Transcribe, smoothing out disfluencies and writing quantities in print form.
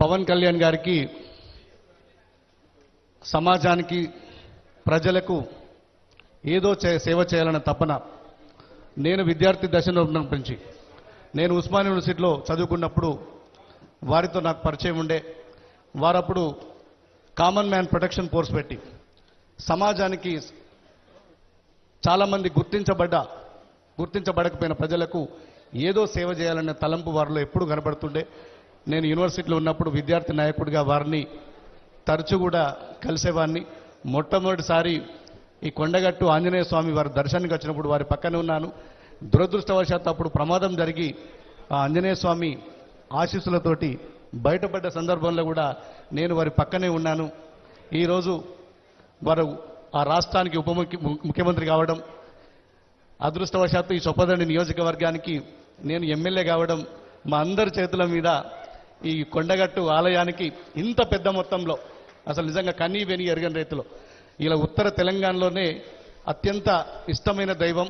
పవన్ కళ్యాణ్ గారికి సమాజానికి ప్రజలకు ఏదో సేవ చేయాలన్న తపన. నేను విద్యార్థి దశలో ఉన్నప్పటి నేను ఉస్మానియా యూనివర్సిటీలో చదువుకున్నప్పుడు వారితో నాకు పరిచయం ఉండే. వారప్పుడు కామన్ మ్యాన్ ప్రొటెక్షన్ ఫోర్స్ పెట్టి సమాజానికి చాలామంది గుర్తించబడకపోయిన ప్రజలకు ఏదో సేవ చేయాలనే తలంపు వారిలో ఎప్పుడు కనబడుతుండే. నేను యూనివర్సిటీలో ఉన్నప్పుడు విద్యార్థి నాయకుడిగా వారిని తరచూ కూడా కలిసేవాడిని. మొట్టమొదటిసారి ఈ కొండగట్టు ఆంజనేయ స్వామి వారి దర్శనానికి వచ్చినప్పుడు వారి పక్కనే ఉన్నాను. దురదృష్టవశాత్తు అప్పుడు ప్రమాదం జరిగి ఆ ఆంజనేయ స్వామి ఆశీస్సులతోటి బయటపడ్డ సందర్భంలో కూడా నేను వారి పక్కనే ఉన్నాను. ఈరోజు వారు ఆ రాష్ట్రానికి ముఖ్యమంత్రి కావడం, అదృష్టవశాత్తు ఈ చొప్పదండి నియోజకవర్గానికి నేను ఎమ్మెల్యే కావడం, మా అందరి చేతుల మీద ఈ కొండగట్టు ఆలయానికి ఇంత పెద్ద మొత్తంలో అసలు నిజంగా కనీ వెని ఎరగని రైతులు ఇలా ఉత్తర తెలంగాణలోనే అత్యంత ఇష్టమైన దైవం